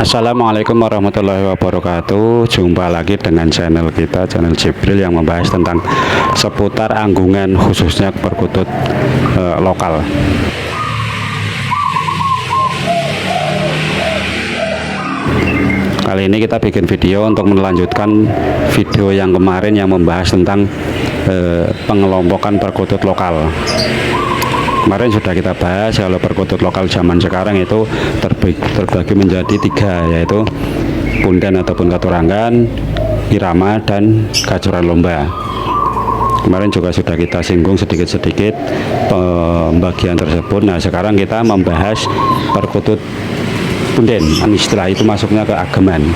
Assalamualaikum warahmatullahi wabarakatuh. Jumpa lagi dengan channel kita, channel Jibril, yang membahas tentang seputar anggungan, khususnya perkutut lokal. Kali ini kita bikin video untuk melanjutkan video yang kemarin yang membahas tentang pengelompokan perkutut lokal. Kemarin sudah kita bahas kalau perkutut lokal zaman sekarang itu terbagi menjadi tiga, yaitu punden ataupun katurangan, irama, dan gacoran lomba. Kemarin juga sudah kita singgung sedikit-sedikit pembagian tersebut. Nah, sekarang kita membahas perkutut punden. Setelah itu masuknya ke ageman.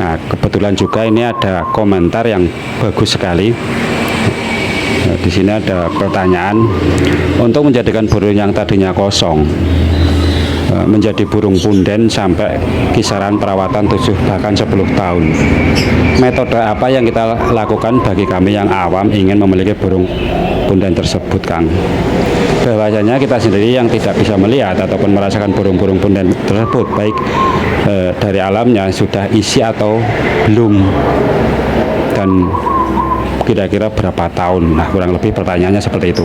Nah, kebetulan juga ini ada komentar yang bagus sekali. Nah, di sini ada pertanyaan, untuk menjadikan burung yang tadinya kosong menjadi burung punden sampai kisaran perawatan 7 bahkan 10 tahun. Metode apa yang kita lakukan bagi kami yang awam ingin memiliki burung punden tersebut, Kang? Bahwasanya kita sendiri yang tidak bisa melihat ataupun merasakan burung-burung punden tersebut, baik dari alamnya sudah isi atau belum, dan kira-kira berapa tahun. Nah, kurang lebih pertanyaannya seperti itu.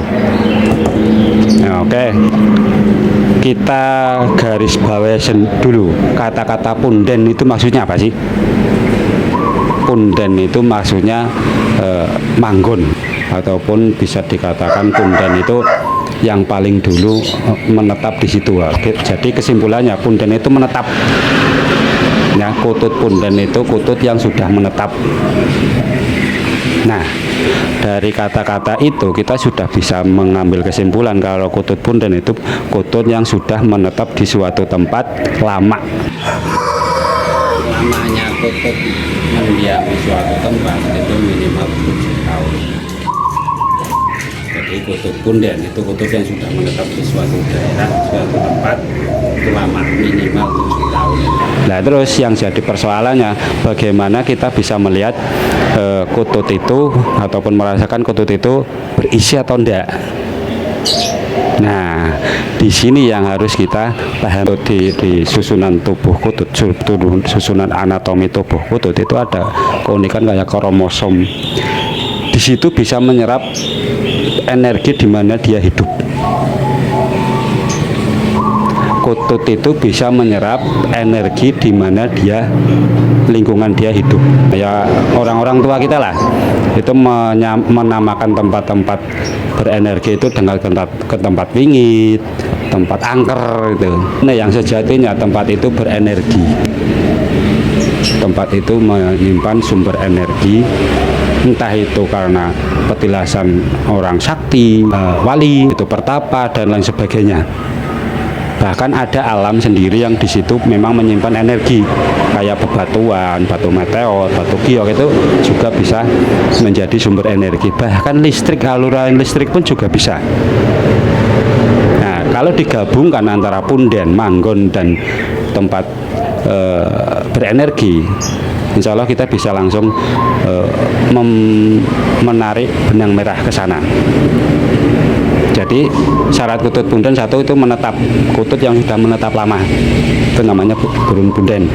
Nah, oke. Kita garis bawahi dulu, kata-kata punden itu maksudnya apa sih? Punden itu maksudnya manggon, ataupun bisa dikatakan punden itu yang paling dulu menetap di situ. Jadi kesimpulannya punden itu menetap. Ya, kutut punden itu kutut yang sudah menetap. Nah, dari kata-kata itu kita sudah bisa mengambil kesimpulan kalau kutut punden itu kutut yang sudah menetap di suatu tempat lama. Lamanya kutut mendiam di suatu tempat itu minimal 7 tahun. Jadi kutut punden itu kutut yang sudah menetap di suatu daerah, suatu tempat itu lama, minimal 7 tahun. Nah, terus yang jadi persoalannya, bagaimana kita bisa melihat kutut itu ataupun merasakan kutut itu berisi atau enggak. Nah, di sini yang harus kita paham, di susunan tubuh kutut, susunan anatomi tubuh kutut itu ada keunikan kayak kromosom. Di situ bisa menyerap energi di mana dia hidup. Kutut itu bisa menyerap energi di mana dia lingkungan dia hidup. Ya, orang-orang tua kita lah itu menamakan tempat-tempat berenergi itu dengan tempat wingit, tempat angker itu. Nah, yang sejatinya tempat itu berenergi. Tempat itu menyimpan sumber energi, entah itu karena petilasan orang sakti, wali, itu pertapa dan lain sebagainya. Bahkan ada alam sendiri yang di situ memang menyimpan energi, kayak bebatuan, batu meteor, batu giok, itu juga bisa menjadi sumber energi. Bahkan listrik, aliran listrik pun juga bisa. Nah, kalau digabungkan antara punden, manggon, dan tempat berenergi, insya Allah kita bisa langsung menarik benang merah ke sana. Jadi syarat kutut punden satu itu menetap, kutut yang sudah menetap lama, itu namanya burung punden.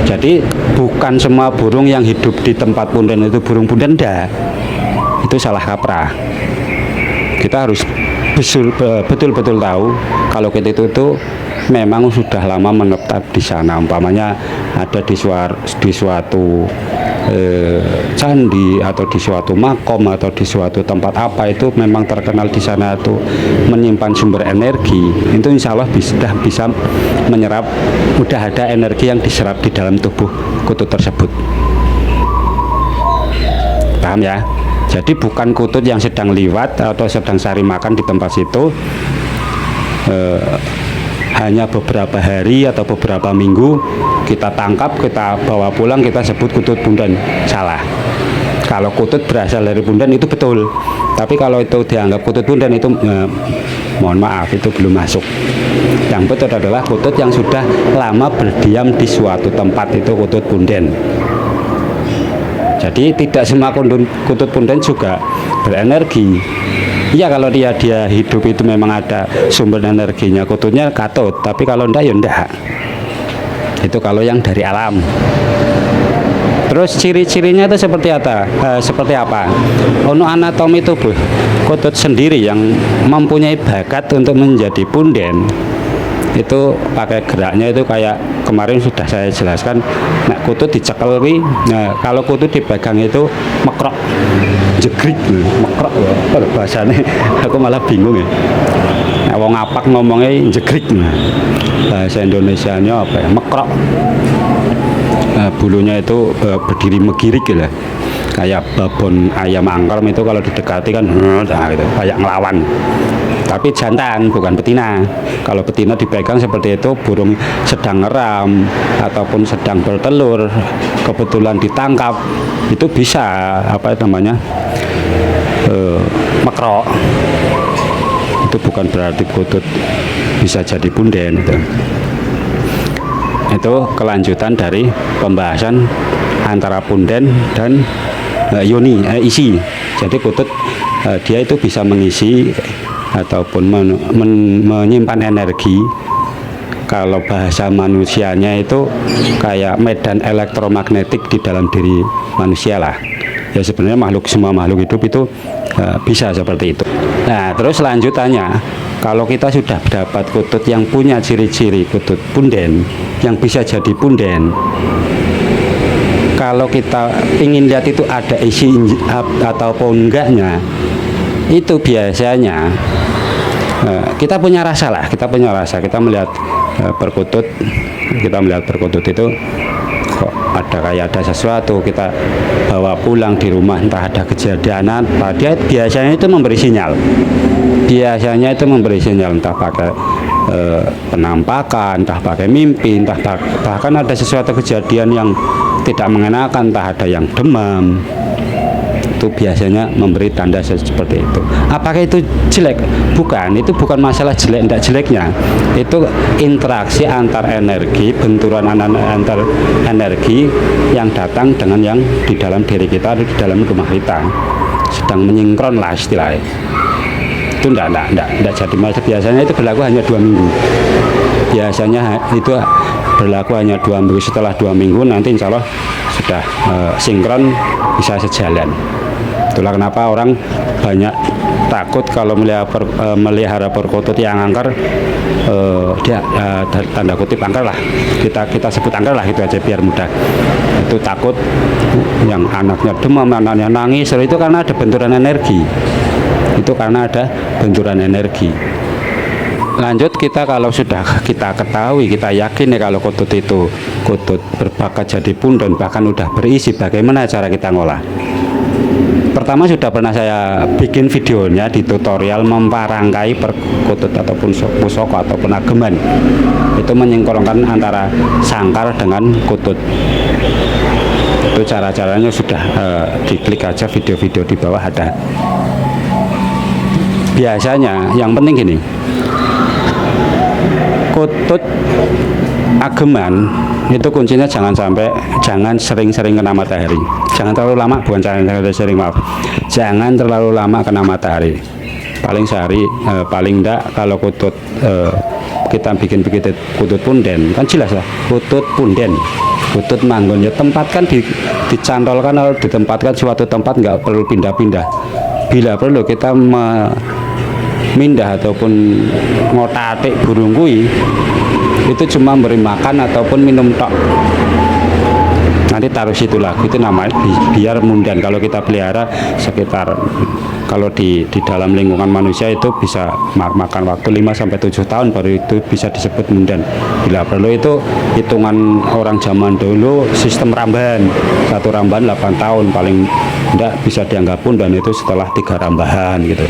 Jadi bukan semua burung yang hidup di tempat punden itu burung punden, enggak. Itu salah kaprah. Kita harus betul-betul tahu kalau kita itu memang sudah lama menetap di sana. Umpamanya ada di suatu candi atau di suatu makom atau di suatu tempat apa, itu memang terkenal di sana itu menyimpan sumber energi, itu insya Allah sudah bisa menyerap, sudah ada energi yang diserap di dalam tubuh kutut tersebut. Paham ya? Jadi bukan kutut yang sedang liwat atau sedang cari makan di tempat situ hanya beberapa hari atau beberapa minggu kita tangkap, kita bawa pulang, kita sebut kutut punden. Salah. Kalau kutut berasal dari punden itu betul, tapi kalau itu dianggap kutut punden itu mohon maaf, itu belum masuk. Yang betul adalah kutut yang sudah lama berdiam di suatu tempat, itu kutut punden. Jadi tidak semua kutut punden juga berenergi. Iya, kalau dia hidup itu memang ada sumber energinya, kututnya katut, tapi kalau enggak ya enggak. Itu kalau yang dari alam. Terus ciri-cirinya itu seperti apa? Ono anatomi tubuh kutut sendiri yang mempunyai bakat untuk menjadi punden. Itu pakai geraknya itu kayak kemarin sudah saya jelaskan. Nah, kutut dicekel, nah kalau kutut dipegang itu mekrok, jegrik, mekrok ya. Bahasanya aku malah bingung ya. Nah, wong apak ngomongnya jegrik. Nah, bahasa Indonesianya apa ya? Mekrok. Bulunya itu berdiri megirik gitu lah. Kayak babon ayam angker itu kalau didekati kan gitu, kayak ngelawan. Tapi jantan, bukan betina. Kalau betina dipegang seperti itu, burung sedang ngeram ataupun sedang bertelur, kebetulan ditangkap, itu bisa mekrok. Itu bukan berarti kutut bisa jadi punden gitu. Itu kelanjutan dari pembahasan antara punden dan isi. Jadi kutut dia itu bisa mengisi ataupun menyimpan energi. Kalau bahasa manusianya itu kayak medan elektromagnetik di dalam diri manusia lah. Ya sebenarnya semua makhluk hidup itu bisa seperti itu. Nah, terus lanjutannya, kalau kita sudah dapat kutut yang punya ciri-ciri kutut punden, yang bisa jadi punden, kalau kita ingin lihat itu ada isi ataupun enggaknya, itu biasanya kita punya rasa lah, kita melihat perkutut, itu kok ada sesuatu, kita bawa pulang di rumah, entah ada kejadian apa, dia biasanya itu memberi sinyal, entah pakai penampakan, entah pakai mimpi, entah bahkan ada sesuatu kejadian yang tidak mengenakan, entah ada yang demam. Itu biasanya memberi tanda seperti itu. Apakah itu jelek? Bukan, itu bukan masalah jelek tidak jeleknya. Itu interaksi antar energi, benturan antar energi yang datang dengan yang di dalam diri kita, di dalam rumah kita. Sedang menyinkron lah istilahnya. Itu tidak jadi masalah. Biasanya itu berlaku hanya 2 minggu. Biasanya itu berlaku hanya 2 minggu. Setelah 2 minggu nanti insya Allah sudah sinkron, bisa sejalan. Itulah kenapa orang banyak takut kalau melihara perkutut yang angker. Dia tanda kutip angker lah, kita sebut angker lah, itu aja biar mudah. Itu takut yang anaknya demam, anaknya nangis, itu karena ada benturan energi. Lanjut, kita kalau sudah kita ketahui, kita yakin ya kalau kutut berbakat jadi punden, bahkan udah berisi, bagaimana cara kita ngolah? Pertama sudah pernah saya bikin videonya di tutorial memparangkai perkutut ataupun pusaka ataupun ageman. Itu menyinkronkan antara sangkar dengan kutut. Itu cara-caranya sudah diklik aja, video-video di bawah ada. Biasanya yang penting gini, kutut ageman itu kuncinya jangan sering-sering kena matahari. Jangan terlalu lama, bukan jangan terlalu lama kena matahari. Paling sehari, paling enggak kalau kutut kita bikin begitu kutut punden, kan jelas lah kutut punden, kutut manggon ya, tempatkan dicantolkan atau ditempatkan suatu tempat, nggak perlu pindah-pindah. Bila perlu kita mindah ataupun ngotatik burung kui, itu cuma beri makan ataupun minum tok, nanti taruh situ lagi, itu namanya biar mundan. Kalau kita pelihara sekitar, kalau di dalam lingkungan manusia itu bisa makan waktu 5-7 tahun baru itu bisa disebut mundan. Bila perlu itu hitungan orang zaman dulu sistem rambahan, 1 rambahan 8 tahun paling enggak bisa dianggap pundan itu setelah 3 rambahan gitu.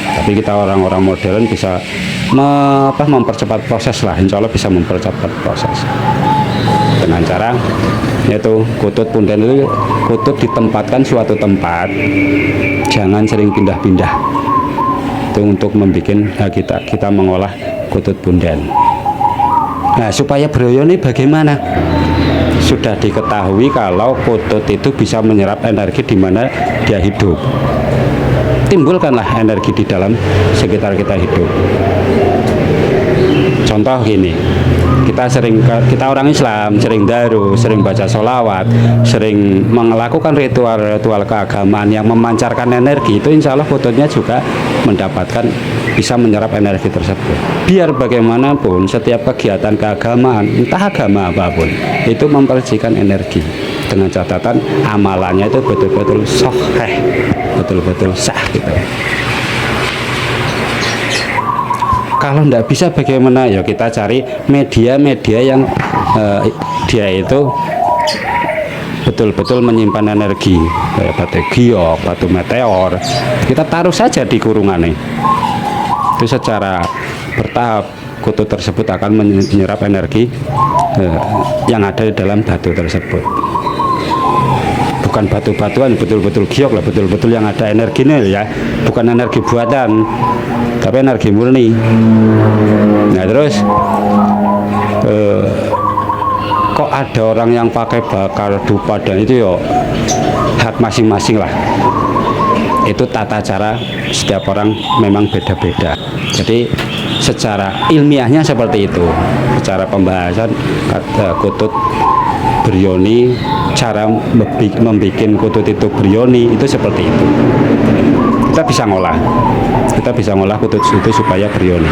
Tapi kita orang-orang modern bisa mempercepat proses lah, insya Allah bisa mempercepat proses dengan cara yaitu kutut punden itu kutut ditempatkan suatu tempat, jangan sering pindah-pindah. Itu untuk membuat kita mengolah kutut punden. Nah, supaya beroyo ini bagaimana? Sudah diketahui kalau kutut itu bisa menyerap energi di mana dia hidup. Timbulkanlah energi di dalam sekitar kita hidup. Contoh gini, kita orang Islam sering daru, sering baca sholawat, sering melakukan ritual-ritual keagamaan yang memancarkan energi, itu insya Allah kututnya juga mendapatkan, bisa menyerap energi tersebut. Biar bagaimanapun setiap kegiatan keagamaan, entah agama apapun, itu mempercikan energi, dengan catatan amalannya itu betul-betul sahih, betul-betul sah gitu. Kalau tidak bisa bagaimana? Ya kita cari media-media yang dia itu betul-betul menyimpan energi, kayak batu giok, batu meteor. Kita taruh saja di kurungannya. Itu secara bertahap kutut tersebut akan menyerap energi yang ada di dalam batu tersebut. Bukan batu-batuan, betul-betul giok lah, betul-betul yang ada energinya ya, bukan energi buatan, tapi energi murni. Nah terus kok ada orang yang pakai bakar dupa, dan itu yo hak masing-masing lah. Itu tata cara setiap orang memang beda-beda. Jadi secara ilmiahnya seperti itu, secara pembahasan kutut berioni, cara membuat kutut itu berioni itu seperti itu. Kita bisa ngolah kutut itu supaya berioni.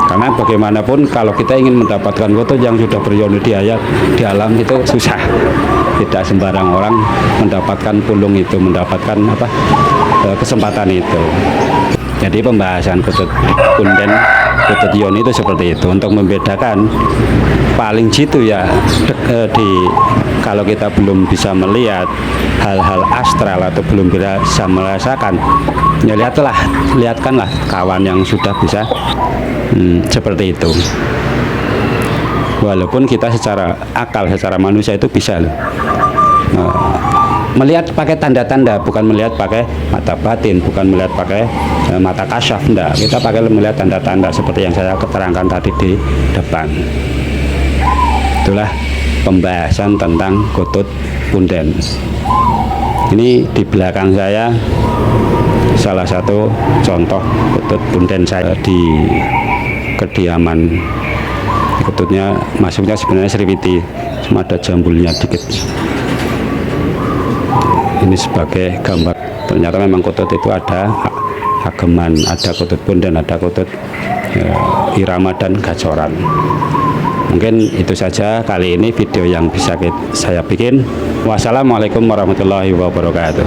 Karena bagaimanapun kalau kita ingin mendapatkan kutut yang sudah berioni di alam itu susah. Tidak sembarang orang mendapatkan pulung itu, mendapatkan kesempatan itu. Jadi pembahasan kutut punden, kutut ioni itu seperti itu, untuk membedakan paling jitu ya kalau kita belum bisa melihat hal-hal astral atau belum bisa merasakan, ya lihatkanlah kawan yang sudah bisa seperti itu. Walaupun kita secara akal, secara manusia itu bisa loh. Melihat pakai tanda-tanda, bukan melihat pakai mata batin, bukan melihat pakai mata kasyaf, enggak. Kita pakai melihat tanda-tanda seperti yang saya keterangkan tadi di depan. Itulah pembahasan tentang kutut punden. Ini di belakang saya salah satu contoh kutut punden saya di kediaman. Kututnya masuknya sebenarnya Sriwiti, cuma ada jambulnya dikit. Ini sebagai gambar, ternyata memang kutut itu ada ageman, ada kutut punden, ada kutut irama dan gacoran. Mungkin itu saja kali ini video yang bisa saya bikin. Wassalamualaikum warahmatullahi wabarakatuh.